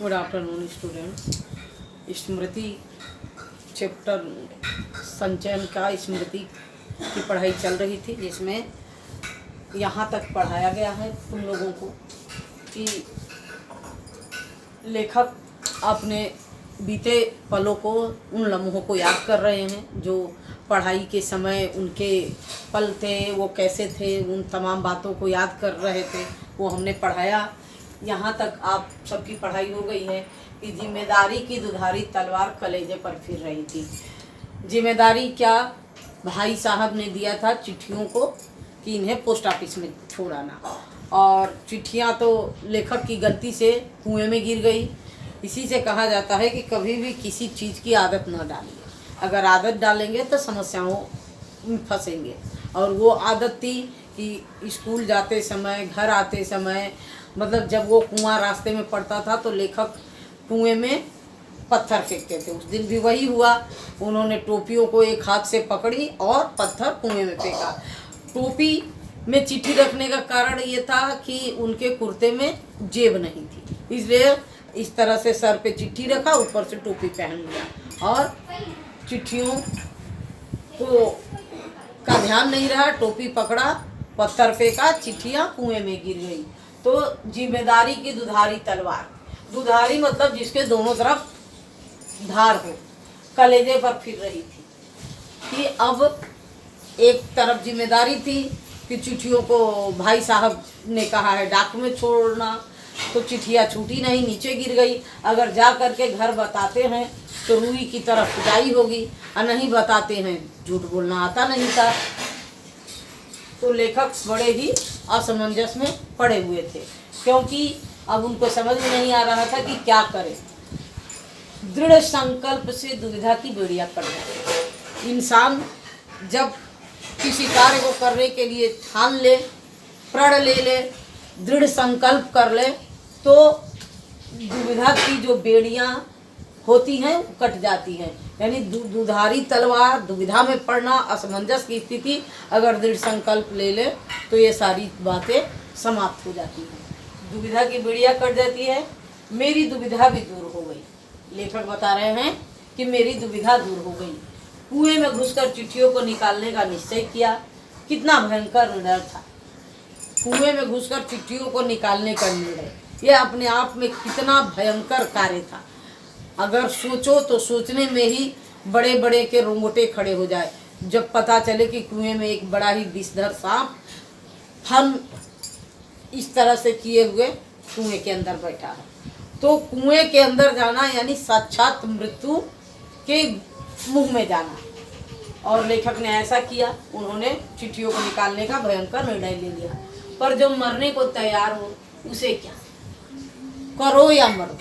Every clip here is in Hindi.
Good afternoon students. Smriti chapter Sanchayan का स्मृति की पढ़ाई चल रही थी, जिसमें यहाँ तक पढ़ाया गया है तुम लोगों को कि लेखक अपने बीते पलों को, उन लम्हों को याद कर रहे हैं जो पढ़ाई के समय उनके पल थे, वो कैसे थे, उन तमाम बातों को याद कर रहे थे। वो हमने पढ़ाया। यहाँ तक आप सबकी पढ़ाई हो गई है कि जिम्मेदारी की दुधारी तलवार कलेजे पर फिर रही थी। जिम्मेदारी क्या, भाई साहब ने दिया था चिट्ठियों को कि इन्हें पोस्ट ऑफिस में छोड़ाना, और चिट्ठियाँ तो लेखक की गलती से कुएं में गिर गई। इसी से कहा जाता है कि कभी भी किसी चीज़ की आदत न डालिए। अगर आदत डालेंगे तो समस्याओं में फंसेंगे। और वो आदत थी कि स्कूल जाते समय, घर आते समय, मतलब जब वो कुआं रास्ते में पड़ता था तो लेखक कुएं में पत्थर फेंकते थे। उस दिन भी वही हुआ। उन्होंने टोपियों को एक हाथ से पकड़ी और पत्थर कुएं में फेंका। टोपी में चिट्ठी रखने का कारण ये था कि उनके कुर्ते में जेब नहीं थी, इसलिए इस तरह से सर पे चिट्ठी रखा, ऊपर से टोपी पहन लिया, और चिट्ठियों को का ध्यान नहीं रहा, टोपी पकड़ा, पत्थर फेंका, चिट्ठियाँ कुएं में गिर गई। तो जिम्मेदारी की दुधारी तलवार, दुधारी मतलब जिसके दोनों तरफ धार हो, कलेजे पर फिर रही थी कि अब एक तरफ जिम्मेदारी थी कि चिट्ठियों को भाई साहब ने कहा है डाक में छोड़ना, तो चिट्ठियाँ छूटी नहीं, नीचे गिर गई। अगर जा करके घर बताते हैं तो रूई की तरफ पिटाई होगी, और नहीं बताते हैं, झूठ बोलना आता नहीं था। तो लेखक बड़े ही असमंजस में पड़े हुए थे, क्योंकि अब उनको समझ में नहीं आ रहा था कि क्या करें। दृढ़ संकल्प से दुविधा की बेड़ियां कट जाती। इंसान जब किसी कार्य को करने के लिए ठान ले, प्रण ले ले, दृढ़ संकल्प कर ले, तो दुविधा की जो बेड़ियां होती हैं कट जाती हैं। यानी दुधारी तलवार, दुविधा में पड़ना, असमंजस की स्थिति, अगर दृढ़ संकल्प ले ले तो ये सारी बातें समाप्त हो जाती हैं। दुविधा की बेड़ियां कट जाती है। मेरी दुविधा भी दूर हो गई। लेखक बता रहे हैं कि मेरी दुविधा दूर हो गई। कुएं में घुसकर चिट्ठियों को निकालने का निश्चय किया। कितना भयंकर निर्णय था, कुएं में घुसकर चिट्ठियों को निकालने का निर्णय। यह अपने आप में कितना भयंकर कार्य था। अगर सोचो तो सोचने में ही बड़े बड़े के रोंगटे खड़े हो जाए जब पता चले कि कुएं में एक बड़ा ही विषधर सांप फन इस तरह से किए हुए कुएं के अंदर बैठा है। तो कुएं के अंदर जाना यानी साक्षात मृत्यु के मुंह में जाना। और लेखक ने ऐसा किया। उन्होंने चिट्ठियों को निकालने का भयंकर निर्णय ले लिया। पर जो मरने को तैयार हो उसे क्या, करो या मरो,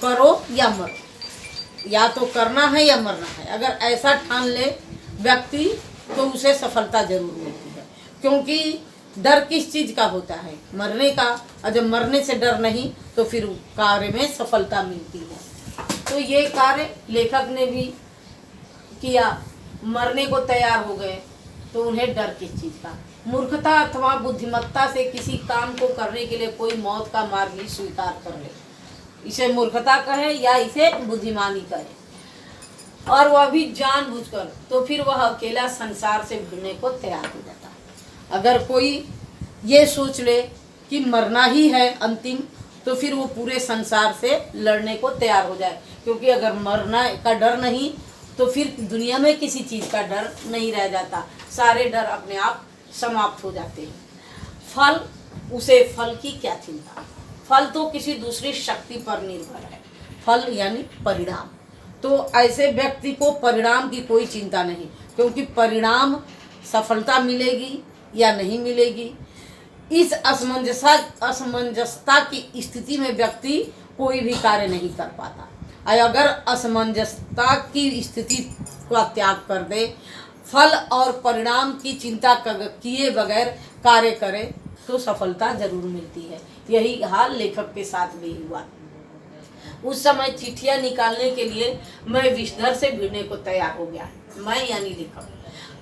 करो या मरो, या तो करना है या मरना है। अगर ऐसा ठान ले व्यक्ति तो उसे सफलता जरूर मिलती है। क्योंकि डर किस चीज़ का होता है, मरने का। और जब मरने से डर नहीं तो फिर कार्य में सफलता मिलती है। तो ये कार्य लेखक ने भी किया। मरने को तैयार हो गए तो उन्हें डर किस चीज़ का। मूर्खता अथवा बुद्धिमत्ता से किसी काम को करने के लिए कोई मौत का मार्ग ही स्वीकार कर ले, इसे मूर्खता कहे या इसे बुद्धिमानी कहे, और वह भी जानबूझकर, तो फिर वह अकेला संसार से भिड़ने को तैयार हो जाता। अगर कोई ये सोच ले कि मरना ही है अंतिम, तो फिर वो पूरे संसार से लड़ने को तैयार हो जाए। क्योंकि अगर मरना का डर नहीं तो फिर दुनिया में किसी चीज़ का डर नहीं रह जाता। सारे डर अपने आप समाप्त हो जाते हैं। फल, उसे फल की क्या चिंता। फल तो किसी दूसरी शक्ति पर निर्भर है। फल यानी परिणाम। तो ऐसे व्यक्ति को परिणाम की कोई चिंता नहीं, क्योंकि परिणाम सफलता मिलेगी या नहीं मिलेगी, इस असमंजसता की स्थिति में व्यक्ति कोई भी कार्य नहीं कर पाता। और अगर असमंजसता की स्थिति का त्याग कर दे, फल और परिणाम की चिंता किए बगैर कार्य करे, तो सफलता जरूर मिलती है। यही हाल लेखक के साथ भी हुआ। उस समय चिट्ठियां निकालने के लिए मैं विषधर से भिड़ने को तैयार हो गया। मैं यानी लेखक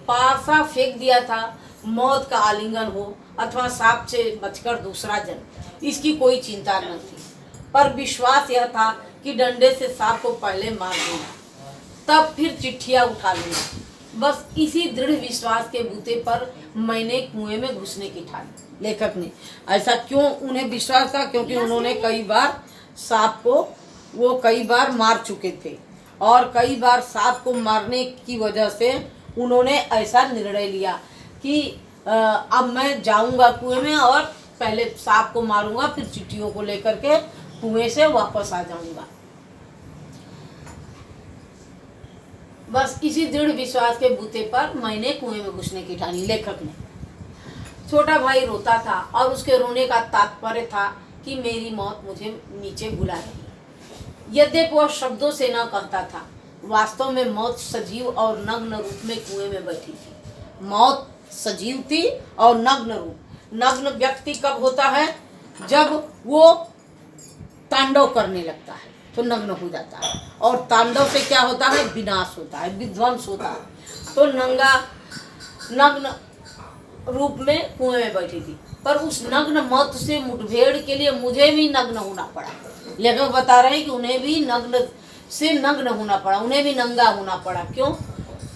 पासा फेंक दिया था। मौत का आलिंगन हो अथवा सांप से बचकर दूसरा जन्म, इसकी कोई चिंता न थी। पर विश्वास यह था कि डंडे से सांप को पहले मार दूंगा, तब फिर चिट्ठियाँ उठा लूंगा। बस इसी दृढ़ विश्वास के बूते पर मैंने कुएं में घुसने की ठानी। लेखक ने ऐसा क्यों उन्हें विश्वास था? क्योंकि उन्होंने कई बार सांप को वो कई बार मार चुके थे और कई बार सांप को मारने की वजह से उन्होंने ऐसा निर्णय लिया कि अब मैं जाऊंगा कुएं में और पहले सांप को मारूंगा, फिर चिट्ठियों को लेकर के कुएं से वापस आ जाऊंगा। बस इसी दृढ़ विश्वास के बूते पर मैंने कुएं में घुसने की ठानी। लेखक ने छोटा भाई रोता था और उसके रोने का तात्पर्य था कि मेरी मौत मुझे नीचे बुला रही है। यद्यपि वह शब्दों से न कहता था, वास्तव में मौत सजीव और नग्न रूप में कुएं में बैठी थी। मौत सजीव थी और नग्न रूप। नग्न व्यक्ति कब होता है? जब वो तांडव करने लगता है तो नग्न हो जाता है, और तांडव से क्या होता है? विनाश होता है, विध्वंस होता है। तो नग्न रूप में कुएं में बैठी थी, पर उस नग्न मौत से मुठभेड़ के लिए मुझे भी नग्न होना पड़ा। लेखक बता रहे हैं कि उन्हें भी नग्न से नग्न होना पड़ा, उन्हें भी नंगा होना पड़ा। क्यों?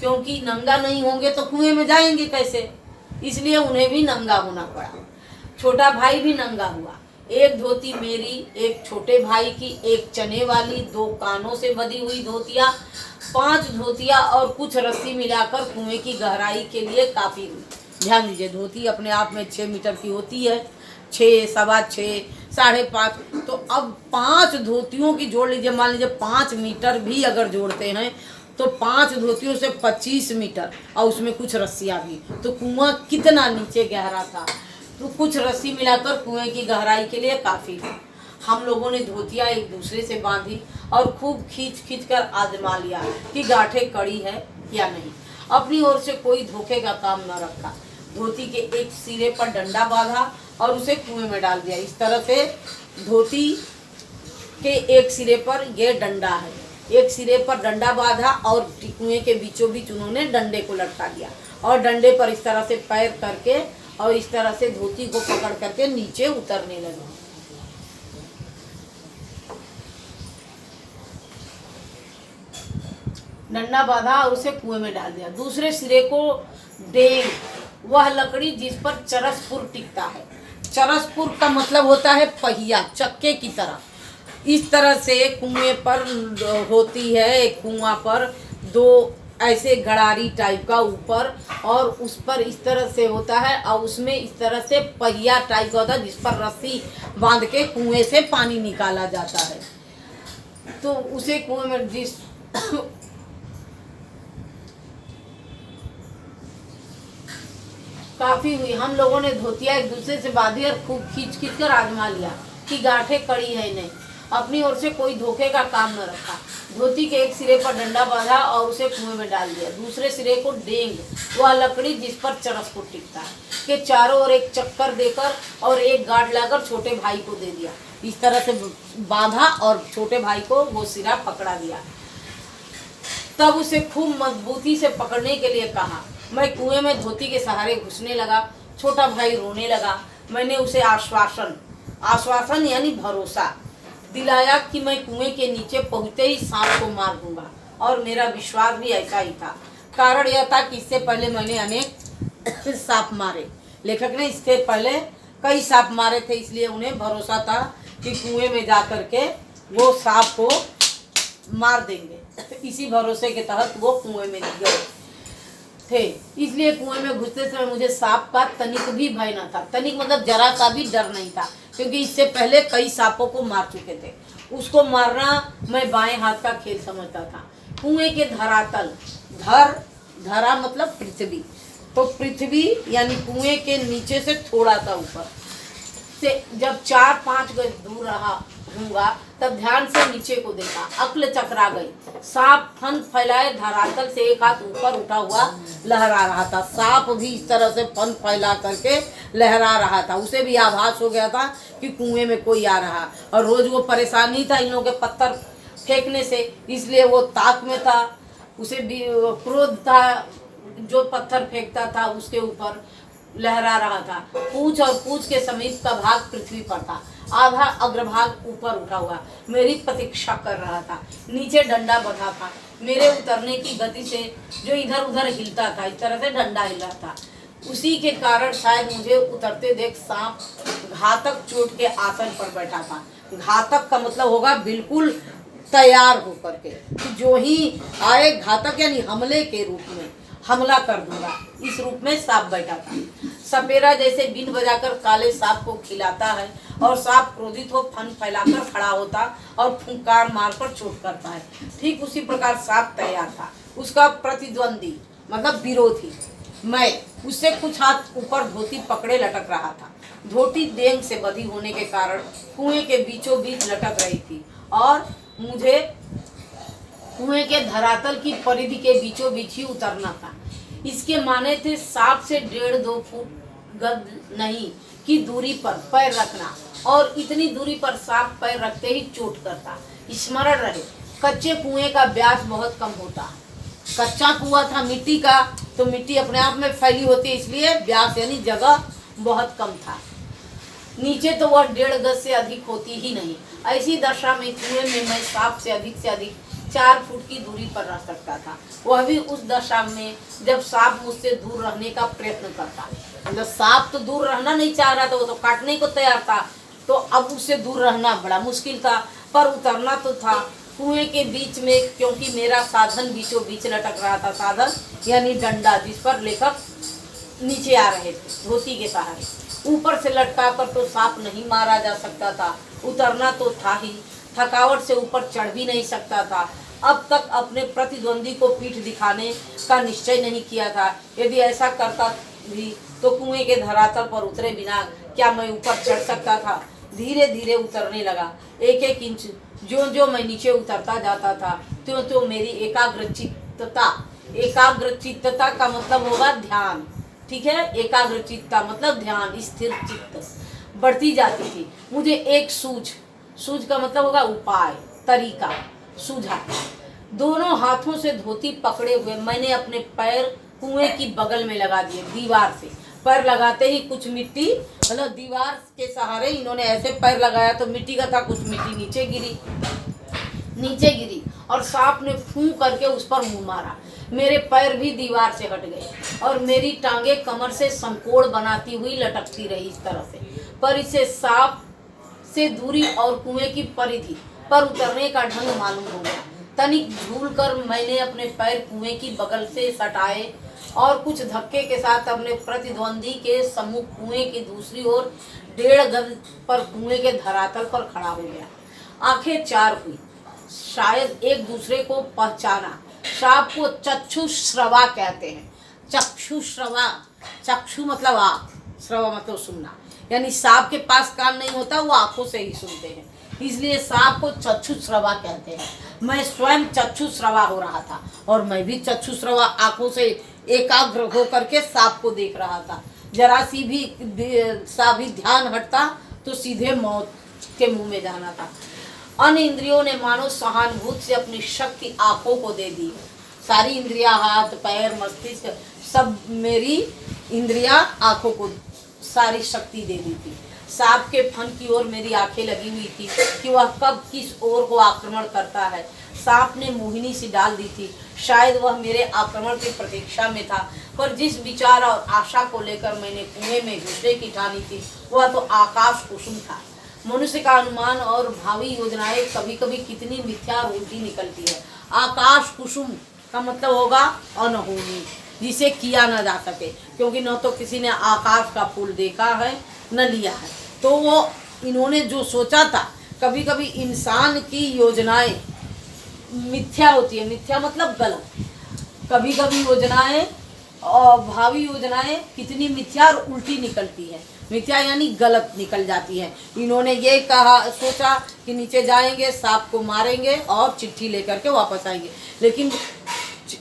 क्योंकि नंगा नहीं होंगे तो कुएं में जाएंगे कैसे, इसलिए उन्हें भी नंगा होना पड़ा। छोटा भाई भी नंगा हुआ। एक धोती मेरी, एक छोटे भाई की, एक चने वाली, 2 कानों से बंधी हुई धोतियाँ, 5 धोतियाँ और कुछ रस्सी मिलाकर कुएं की गहराई के लिए काफ़ी हुई। ध्यान दीजिए, धोती अपने आप में 6 मीटर की होती है, 6, 6.25, 5.5। तो अब 5 धोतियों की जोड़ लीजिए, मान लीजिए 5 मीटर भी अगर जोड़ते हैं तो 5 धोतियों से 25 मीटर, और उसमें कुछ रस्सियाँ भी, तो कुआं कितना नीचे गहरा था। तो कुछ रस्सी मिलाकर कुएं की गहराई के लिए काफ़ी थी। हम लोगों ने धोतियाँ एक दूसरे से बांधी और खूब खींच कर आजमा लिया कि गांठें कड़ी है या नहीं। अपनी ओर से कोई धोखे का काम न रखा। धोती के एक सिरे पर डंडा बांधा और उसे कुएं में डाल दिया। इस तरह से धोती के एक सिरे पर यह डंडा है, एक सिरे पर डंडा बांधा और कुएं के बीचों बीच उन्होंने डंडे को लटका दिया और डंडे पर इस तरह से पैर करके और इस तरह से धोती को पकड़ करके नीचे उतरने लगे। डंडा बांधा और उसे कुएं में डाल दिया। दूसरे सिरे को डेंग, वह लकड़ी जिस पर चरसपुर टिकता है। चरसपुर का मतलब होता है पहिया, चक्के की तरह। इस तरह से कुएं पर होती है, एक कुआं पर 2 ऐसे गड़ारी टाइप का ऊपर, और उस पर इस तरह से होता है और उसमें इस तरह से पहिया टाइप का होता है जिस पर रस्सी बांध के कुएं से पानी निकाला जाता है। तो उसे कुएं में जिस काफ़ी हुई। हम लोगों ने धोतियाँ एक दूसरे से बांधी और खूब खींच कर आजमा लिया कि गांठें कड़ी है नहीं। अपनी ओर से कोई धोखे का काम न रखा। धोती के एक सिरे पर डंडा बांधा और उसे कुएं में डाल दिया। दूसरे सिरे को डेंग, वह लकड़ी जिस पर चरसपुर टिकता है, के चारों ओर एक चक्कर देकर और एक गांठ लाकर छोटे भाई को दे दिया। इस तरह से बांधा और छोटे भाई को वो सिरा पकड़ा दिया। तब उसे खूब मजबूती से पकड़ने के लिए कहा। मैं कुएं में धोती के सहारे घुसने लगा। छोटा भाई रोने लगा। मैंने उसे आश्वासन यानी भरोसा दिलाया कि मैं कुएं के नीचे पहुंचते ही सांप को मार दूंगा, और मेरा विश्वास भी ऐसा ही था। कारण यह था कि इससे पहले मैंने अनेक सांप मारे। लेखक ने इससे पहले कई सांप मारे थे, इसलिए उन्हें भरोसा था कि कुएं में जा कर के वो सांप को मार देंगे। इसी भरोसे के तहत वो कुएं में गए थे। इसलिए कुएं में घुसते समय मुझे सांप का तनिक भी भय न था। तनिक मतलब जरा सा भी डर नहीं था, क्योंकि इससे पहले कई सांपों को मार चुके थे। उसको मारना मैं बाएं हाथ का खेल समझता था। कुएं के धरातल, धरा मतलब पृथ्वी, तो पृथ्वी यानी कुएं के नीचे से थोड़ा सा ऊपर से जब 4-5 गज दूर रहा हूँगा तब ध्यान से नीचे को देखा। अक्ल चकरा गई। सांप फन फैलाए धरातल से एक हाथ ऊपर उठा हुआ लहरा रहा था। सांप भी इस तरह से फन फैला करके लहरा रहा था। उसे भी आभास हो गया था कि कुएं में कोई आ रहा, और रोज वो परेशानी था इन लोगों के पत्थर फेंकने से, इसलिए वो ताक में था। उसे भी क्रोध था, जो पत्थर फेंकता था उसके ऊपर लहरा रहा था। पूंछ और पूंछ के समीप का भाग पृथ्वी पर था आधा अग्रभाग ऊपर उठा हुआ मेरी प्रतीक्षा कर रहा था। नीचे डंडा बंधा था। मेरे उतरने की गति से जो इधर उधर हिलता था, इस तरह से डंडा हिल रहा था। उसी के कारण शायद मुझे उतरते देख सांप घातक चोट के आसन पर बैठा था। घातक का मतलब होगा बिल्कुल तैयार होकर के, कि जो ही आए घातक यानी हमले के रूप में हमला कर दूंगा, इस रूप में सांप बैठा था। सपेरा जैसे बीन बजाकर काले सांप को खिलाता है और सांप क्रोधित हो फन फैलाकर खड़ा होता और फुंकार मारकर चोट करता है, ठीक उसी प्रकार सांप तैयार था। उसका प्रतिद्वंदी मतलब विरोधी मैं उससे कुछ हाथ ऊपर धोती पकड़े लटक रहा था। धोती देंग से बंधी होने के कारण कुएं के बीचों बीच लटक रही थी और मुझे कुएं के धरातल की परिधि के बीचों बीच ही उतरना था। इसके माने थे सांप से 1.5-2 फुट गद नहीं की दूरी पर पैर रखना, और इतनी दूरी पर सांप पैर रखते ही चोट करता। स्मरण रहे, कच्चे कुएं का व्यास बहुत कम होता। कच्चा कुआं था मिट्टी का, तो मिट्टी अपने आप में फैली होती है, इसलिए व्यास यानी जगह बहुत कम था। नीचे तो वह 1.5 गज से अधिक होती ही नहीं। ऐसी दशा में कुएं में मैं सांप से अधिक 4 फुट की दूरी पर रह सकता था, वह भी उस दशा में जब सांप मुझसे दूर रहने का प्रयत्न करता। मतलब सांप तो दूर रहना नहीं चाह रहा था, वो तो काटने को तैयार था, तो अब उससे दूर रहना बड़ा मुश्किल था, पर उतरना तो था कुएं के बीच में, क्योंकि मेरा साधन बीचों बीच लटक रहा था। साधन यानी डंडा, जिस पर लेकर नीचे आ रहे थे धोती के सहारे। ऊपर से लटका कर तो सांप नहीं मारा जा सकता था, उतरना तो था ही, थकावट से ऊपर चढ़ भी नहीं सकता था। अब तक अपने प्रतिद्वंदी को पीठ दिखाने का निश्चय नहीं किया था। यदि ऐसा करता भी तो कुएं के धरातल पर उतरे बिना क्या मैं ऊपर चढ़ सकता था। धीरे धीरे उतरने लगा। 1-1 इंच जो मैं नीचे उतरता जाता था, त्यों मेरी एकाग्रचित्तता का मतलब होगा ध्यान, ठीक है। एकाग्रचित्ता मतलब ध्यान, स्थिर चित्त बढ़ती जाती थी। मुझे एक सूझ का मतलब होगा उपाय, तरीका सूझा। दोनों हाथों से धोती पकड़े हुए मैंने अपने पैर कुएं की बगल में लगा दिए। दीवार से पैर लगाते ही कुछ मिट्टी, मतलब दीवार के सहारे इन्होंने ऐसे पैर लगाया तो मिट्टी का था, कुछ मिट्टी नीचे गिरी और सांप ने फूं करके उस पर मुंह मारा। मेरे पैर भी दीवार से हट गए और मेरी टांगे कमर से संकोड़ बनाती हुई लटकती रही इस तरह से। पर इसे सांप से दूरी और कुएं की परिधि पर उतरने का ढंग मालूम हो गया। तनिक झूल कर मैंने अपने पैर कुएं की बगल से सटाए और कुछ धक्के के साथ अपने प्रतिद्वंदी के सम्मुख कुएं की दूसरी ओर 1.5 गज पर कुएं के धरातल पर खड़ा हो गया। आंखें चार हुई, शायद एक दूसरे को पहचाना। सांप को चक्षुश्रवा कहते हैं। चक्षुश्रवा, चक्षु मतलब आँख, श्रवा मतलब सुनना, यानी सांप के पास कान नहीं होता, वो आंखों से ही सुनते हैं, इसलिए सांप को चक्षुश्रवा कहते हैं। मैं स्वयं चक्षुश्रवा हो रहा था और मैं भी चक्षुश्रवा आंखों से एकाग्र होकर के सांप को देख रहा था। जरा सी भी ध्यान हटता तो सीधे मौत के मुंह में जाना था। अन्य इंद्रियों ने मानो सहानुभूति से अपनी शक्ति आंखों को दे दी। सारी इंद्रियां, हाथ पैर मस्तिष्क, सब मेरी इंद्रियां आंखों को सारी शक्ति दे दी थी। सांप के फन की ओर मेरी आंखें लगी हुई थी कि वह कब किस ओर को आक्रमण करता है। सांप ने मोहिनी सी डाल दी थी, शायद वह मेरे आक्रमण की प्रतीक्षा में था। पर जिस विचार और आशा को लेकर मैंने कुएं में घुसने की ठानी थी, वह तो आकाश कुसुम था। मनुष्य का अनुमान और भावी योजनाएं कभी कभी कितनी मिथ्या और उल्टी निकलती है। आकाश कुसुम का मतलब होगा अनहोनी, जिसे किया न जा सके, क्योंकि न तो किसी ने आकाश का फूल देखा है न लिया है। तो वो इन्होंने जो सोचा था, कभी कभी इंसान की योजनाएं मिथ्या होती है। मिथ्या मतलब गलत। कभी कभी योजनाएं और भावी योजनाएं कितनी मिथ्या और उल्टी निकलती है। मिथ्या यानी गलत निकल जाती है। इन्होंने ये सोचा कि नीचे जाएंगे, सांप को मारेंगे और चिट्ठी लेकर के वापस आएंगे, लेकिन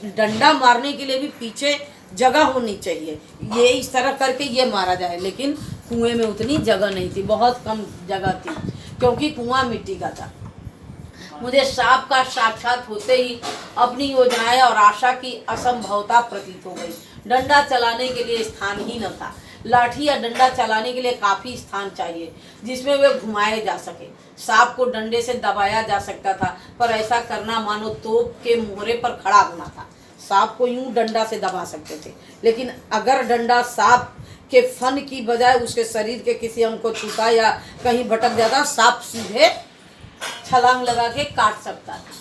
डंडा मारने के लिए भी पीछे जगह होनी चाहिए। ये इस तरह करके ये मारा जाए, लेकिन कुएं में उतनी जगह नहीं थी, बहुत कम जगह थी, क्योंकि कुआं मिट्टी का था। मुझे सांप का साक्षात होते ही अपनी योजनाएं और आशा की असंभवता प्रतीत हो गई। डंडा चलाने के लिए स्थान ही न था। लाठी या डंडा चलाने के लिए काफ़ी स्थान चाहिए जिसमें वे घुमाए जा सके। सांप को डंडे से दबाया जा सकता था, पर ऐसा करना मानो तोप के मोहरे पर खड़ा होना था। सांप को यूं डंडा से दबा सकते थे, लेकिन अगर डंडा सांप के फन की बजाय उसके शरीर के किसी अंग को छूता या कहीं भटक जाता, सांप सीधे छलांग लगा के काट सकता था।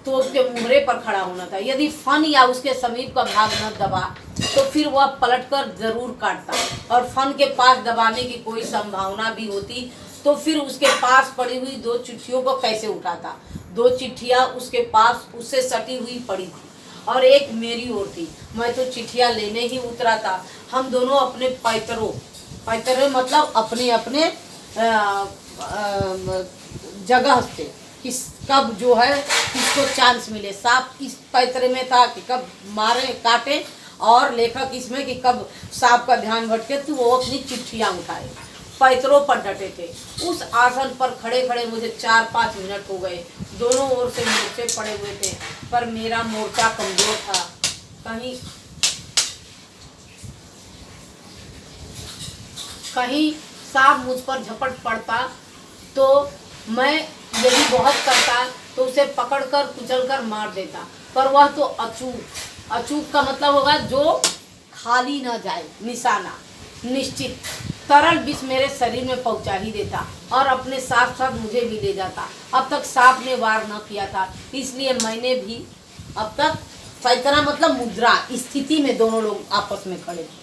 तोप के मुहरे पर खड़ा होना था। यदि फन या उसके समीप का भाग न दबा तो फिर वह पलटकर जरूर काटता, और फन के पास दबाने की कोई संभावना भी होती तो फिर उसके पास पड़ी हुई 2 चिट्ठियों को कैसे उठाता। 2 चिट्ठियां उसके पास उससे सटी हुई पड़ी थी और एक मेरी ओर थी। मैं तो चिट्ठियां लेने ही उतरा था। हम दोनों अपने पैतरे मतलब अपने अपने जगह से किस कब जो है किसको चांस मिले। सांप इस पैतरे में था कि कब मारे काटे, और लेखक इसमें कि कब सांप का ध्यान भटके तो वो अपनी चिट्ठियां उठाए। पैतरों पर डटे थे। उस आसन पर खड़े खड़े मुझे 4-5 मिनट हो गए। दोनों ओर से मोर्चे पड़े हुए थे, पर मेरा मोर्चा कमजोर था। कहीं सांप मुझ पर झपट पड़ता तो मैं यदि बहुत करता तो उसे पकड़कर कुचलकर मार देता, पर वह तो अचूक का मतलब होगा जो खाली न जाए, निशाना निश्चित। तरल विष मेरे शरीर में पहुंचा ही देता और अपने साथ साथ मुझे भी ले जाता। अब तक सांप ने वार न किया था, इसलिए मैंने भी अब तक पैतरा मतलब मुद्रा स्थिति में दोनों लोग आपस में खड़े थे।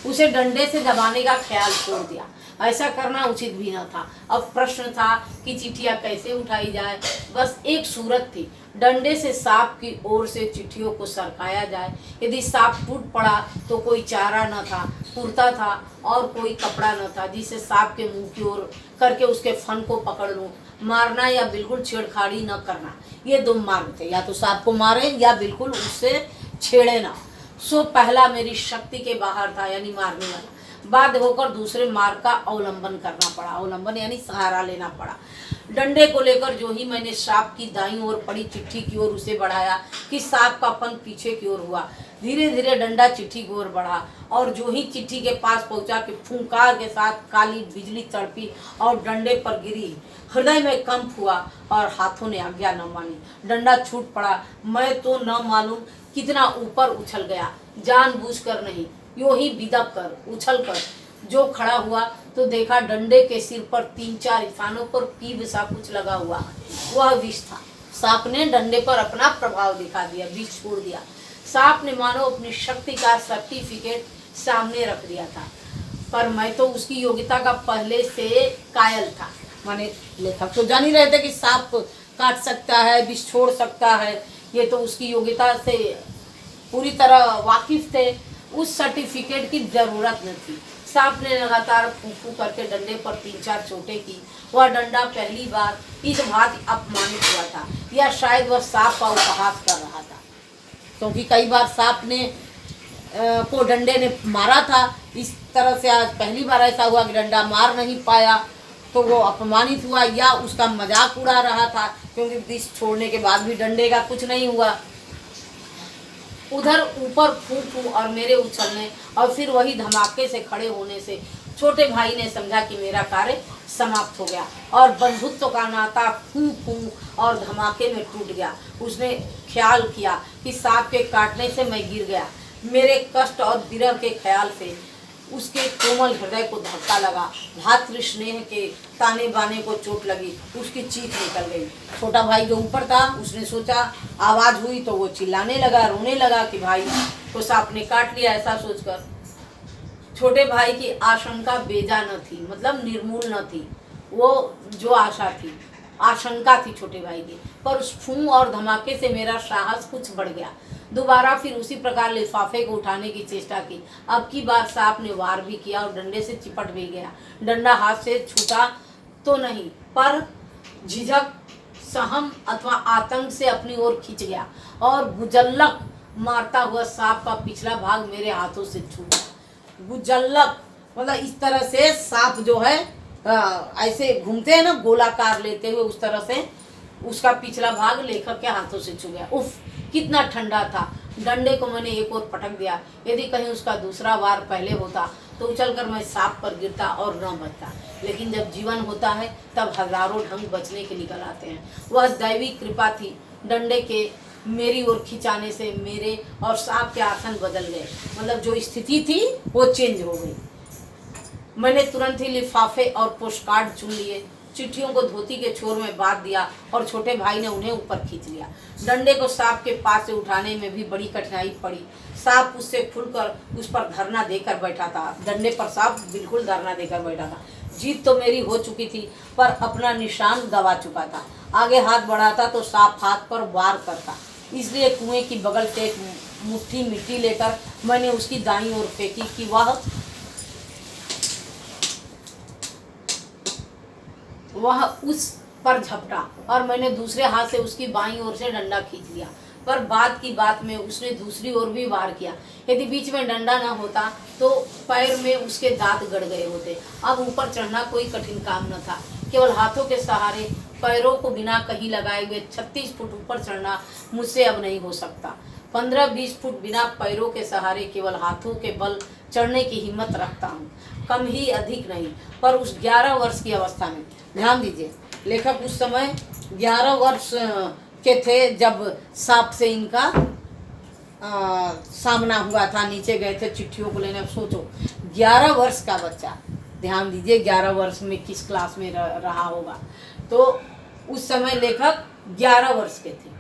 उसे डंडे से दबाने का ख्याल छोड़ दिया। ऐसा करना उचित भी न था। अब प्रश्न था कि चिट्ठियां कैसे उठाई जाए। बस एक सूरत थी, डंडे से सांप की ओर से चिट्ठियों को सरकाया जाए। यदि सांप टूट पड़ा तो कोई चारा न था, कुर्ता था और कोई कपड़ा न था जिसे सांप के मुंह की ओर करके उसके फन को पकड़ लूं। मारना या बिल्कुल छेड़खाड़ी न करना, ये 2 मार्ग थे। या तो सांप को मारे या बिल्कुल उससे छेड़े ना। सो पहला मेरी शक्ति के बाहर था, यानी मारने वाला। बाध्य होकर दूसरे मार्ग का अवलंबन करना पड़ा। अवलंबन यानी सहारा लेना पड़ा। डंडे को लेकर जो ही मैंने सांप की दाईं ओर पड़ी चिट्ठी की ओर उसे बढ़ाया कि सांप का फन पीछे की ओर हुआ। धीरे धीरे डंडा चिट्ठी की ओर बढ़ा और जो ही चिट्ठी के पास पहुंचा कि फुंकार के साथ काली बिजली तड़पी और डंडे पर गिरी। हृदय में कंप हुआ और हाथों ने आज्ञा न मानी। डंडा छूट पड़ा। मैं तो न मालूम कितना ऊपर उछल गया, जानबूझकर नहीं, यूं ही बिदक कर उछल कर जो खड़ा हुआ तो देखा डंडे के सिर पर 3-4 स्थानों पर पीप सा कुछ लगा हुआ। वह विष था। सांप ने डंडे पर अपना प्रभाव दिखा दिया, विष छोड़ दिया। सांप ने मानो अपनी शक्ति का सर्टिफिकेट सामने रख दिया था, पर मैं तो उसकी योग्यता का पहले से कायल था। माने लेखक तो जान ही रहे थे कि सांप काट सकता है, विष छोड़ सकता है, ये तो उसकी योग्यता से पूरी तरह वाकिफ थे। उस सर्टिफिकेट की जरूरत न थी। सांप ने लगातार फूंफू करके डंडे पर 3-4 चोटें की। वह डंडा पहली बार इस भांति अपमानित हुआ था, या शायद वह सांप का उपहास कर रहा था, क्योंकि कई बार सांप ने को डंडे ने मारा था। इस तरह से आज पहली बार ऐसा हुआ कि डंडा मार नहीं पाया तो वो अपमानित हुआ, या उसका मजाक उड़ा रहा था, क्योंकि विष छोड़ने के बाद भी डंडे का कुछ नहीं हुआ। उधर ऊपर फूंफू और मेरे उछलने और फिर वही धमाके से खड़े होने से छोटे भाई ने समझा कि मेरा कार्य समाप्त हो गया और बंधुत्व का नाता फूंफू और धमाके में टूट गया। उसने ख्याल किया कि सांप के काटने से मैं गिर गया। मेरे कष्ट और विरह के ख्याल से उसके कोमल हृदय को धक्का लगा। भातृ स्नेह के ताने बाने को चोट लगी। उसकी चीख निकल गई। छोटा भाई जो ऊपर था उसने सोचा, आवाज़ हुई तो वो चिल्लाने लगा, रोने लगा कि भाई को सांप ने काट लिया। ऐसा सोचकर छोटे भाई की आशंका बेजा न थी, मतलब निर्मूल न थी। वो जो आशा थी, आशंका थी छोटे भाई की, पर उस फूं और धमाके से मेरा साहस कुछ बढ़ गया। दोबारा फिर उसी प्रकार लिफाफे को उठाने की चेष्टा की। अब की बार सांप ने वार भी किया और डंडे से चिपट भी गया। डंडा हाथ से छूटा तो नहीं, पर झिझक, सहम अथवा आतंक से अपनी ओर खींच गया और गुजल्लक मारता हुआ सांप का पिछला भाग मेरे हाथों से छूटा। गुजल्लक मतलब इस तरह से सांप जो है ऐसे घूमते हैं ना, गोलाकार लेते हुए, उस तरह से उसका पिछला भाग लेखक के हाथों से छू गया। उफ, कितना ठंडा था। डंडे को मैंने एक और पटक दिया। यदि कहीं उसका दूसरा वार पहले होता तो उछलकर मैं सांप पर गिरता और न बचता। लेकिन जब जीवन होता है तब हजारों ढंग बचने के निकल आते हैं। वह दैवी कृपा थी। डंडे के मेरी ओर खिंचाने से मेरे और सांप के आसन बदल गए, मतलब जो स्थिति थी वो चेंज हो गई। मैंने तुरंत ही लिफाफे और पोस्टकार्ड चुन लिए, चिट्ठियों को धोती के छोर में बांध दिया और छोटे भाई ने उन्हें ऊपर खींच लिया। डंडे को सांप के पास से उठाने में भी बड़ी कठिनाई पड़ी। सांप उससे खुलकर उस पर धरना देकर बैठा था। डंडे पर सांप बिल्कुल धरना देकर बैठा था। जीत तो मेरी हो चुकी थी, पर अपना निशान गवा चुका था। आगे हाथ बढ़ाता तो सांप हाथ पर वार करता। इसलिए कुएं की बगल से एक मुट्ठी मिट्टी लेकर मैंने उसकी दाईं ओर फेंकी कि वह उस पर झपटा और मैंने दूसरे हाथ से उसकी बाईं ओर से डंडा खींच लिया। पर बात की बात में उसने दूसरी ओर भी वार किया। यदि बीच में डंडा न होता तो पैर में उसके दांत गड़ गए होते। अब ऊपर चढ़ना कोई कठिन काम न था। केवल हाथों के सहारे पैरों को बिना कहीं लगाए हुए 36 फुट ऊपर चढ़ना मुझसे अब नहीं हो सकता। 15-20 फुट बिना पैरों के सहारे केवल हाथों के बल चढ़ने की हिम्मत रखता हूँ, कम ही अधिक नहीं। पर उस 11 वर्ष की अवस्था में, ध्यान दीजिए, लेखक उस समय 11 वर्ष के थे जब सांप से इनका सामना हुआ था। नीचे गए थे चिट्ठियों को लेने। अब सोचो 11 वर्ष का बच्चा, ध्यान दीजिए 11 वर्ष में किस क्लास में रहा होगा। तो उस समय लेखक 11 वर्ष के थे।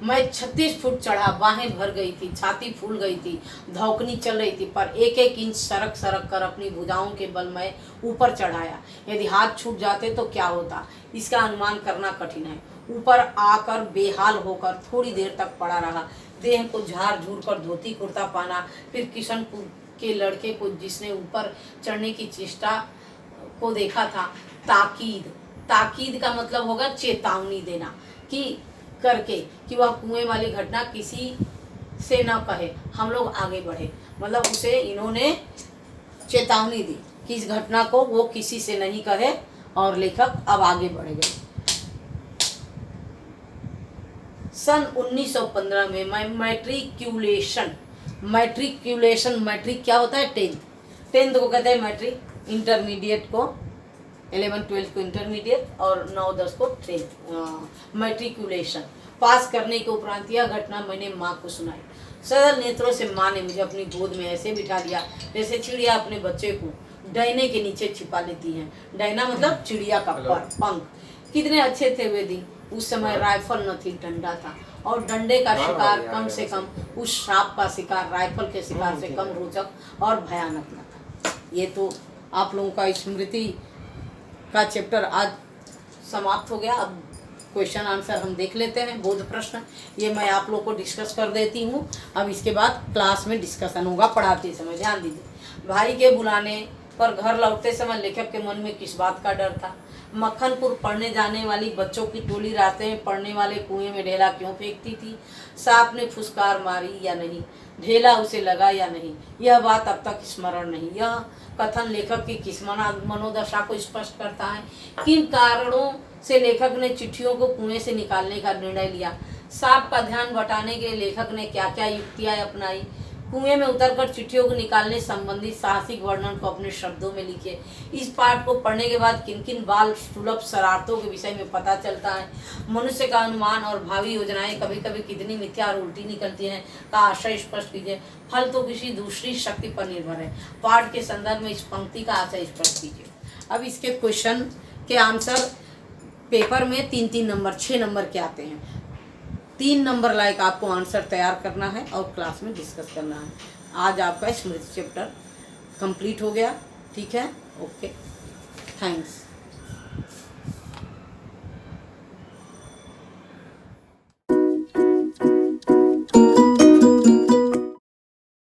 मैं 36 फुट चढ़ा, बाहें भर गई थी, छाती फूल गई थी, धौकनी चल रही थी, पर एक एक इंच सरक सरक कर अपनी भुजाओं के बल मैं ऊपर चढ़ाया। यदि हाथ छूट जाते तो क्या होता, इसका अनुमान करना कठिन है। ऊपर आकर बेहाल होकर थोड़ी देर तक पड़ा रहा। देह को झाड़ झूर कर धोती कुर्ता पहना। फिर किशनपुर के लड़के को जिसने ऊपर चढ़ने की चेष्टा को देखा था, ताकीद का मतलब होगा चेतावनी देना कि करके कि वह कुएं वाली घटना किसी से न कहे, हम लोग आगे बढ़े। मतलब उसे इन्होंने चेतावनी दी कि इस घटना को वो किसी से नहीं कहे, और लेखक अब आगे बढ़ गए। सन 1915 में मैं मैट्रिक क्या होता है, टेंथ को कहते हैं मैट्रिक, इंटरमीडिएट को 11-12 को इंटरमीडिएट और 9-10 को मैट्रिकुलेशन पास करने के उपरांत यह घटना मैंने माँ को सुनाई। सरल नेत्रों से माँ ने मुझे अपनी गोद में ऐसे बिठा दिया जैसे चिड़िया अपने बच्चे को डैने के नीचे छिपा लेती है। डैना मतलब चिड़िया का पंख। कितने अच्छे थे वे दिन। उस समय राइफल न थी, डंडा था, और डंडे का शिकार कम से कम उस सांप का शिकार राइफल के शिकार से कम रोचक और भयानक न था। ये तो आप लोगों का स्मृति का चैप्टर आज समाप्त हो गया। अब क्वेश्चन आंसर हम देख लेते हैं। बोध प्रश्न ये मैं आप लोगों को डिस्कस कर देती हूँ। अब इसके बाद क्लास में डिस्कशन होगा पढ़ाते समय। ध्यान दीजिए। भाई के बुलाने पर घर लौटते समय लेखक के मन में किस बात का डर था। मक्खनपुर पढ़ने जाने वाली बच्चों की टोली रास्ते में पढ़ने वाले कुएं में ढेला क्यों फेंकती थी। सांप ने फुसकार मारी या नहीं, ढेला उसे लगा या नहीं, यह बात अब तक स्मरण नहीं। यह कथन लेखक की किस मनोदशा को स्पष्ट करता है। किन कारणों से लेखक ने चिट्ठियों को कुएं से निकालने का निर्णय लिया। सांप का ध्यान बटाने के लिए लेखक ने क्या क्या युक्तियां अपनाई। कुएं में उतरकर चिट्ठियों को निकालने संबंधी साहसिक वर्णन को अपने शब्दों में लिखिए। इस पाठ को पढ़ने के बाद किन किन बाल सुलभ शरारतों के विषय में पता चलता है। मनुष्य का अनुमान और भावी योजनाएं कभी कभी कितनी मिथ्या और उल्टी निकलती हैं का आशय स्पष्ट कीजिए। फल तो किसी दूसरी शक्ति पर निर्भर है। पाठ के संदर्भ में इस पंक्ति का आशय स्पष्ट कीजिए। अब इसके क्वेश्चन के आंसर पेपर में 3-3 नंबर 6 नंबर के आते हैं। 3 नंबर लायक आपको आंसर तैयार करना है और क्लास में डिस्कस करना है। आज आपका स्मृति चैप्टर कंप्लीट हो गया। ठीक है, ओके, थैंक्स।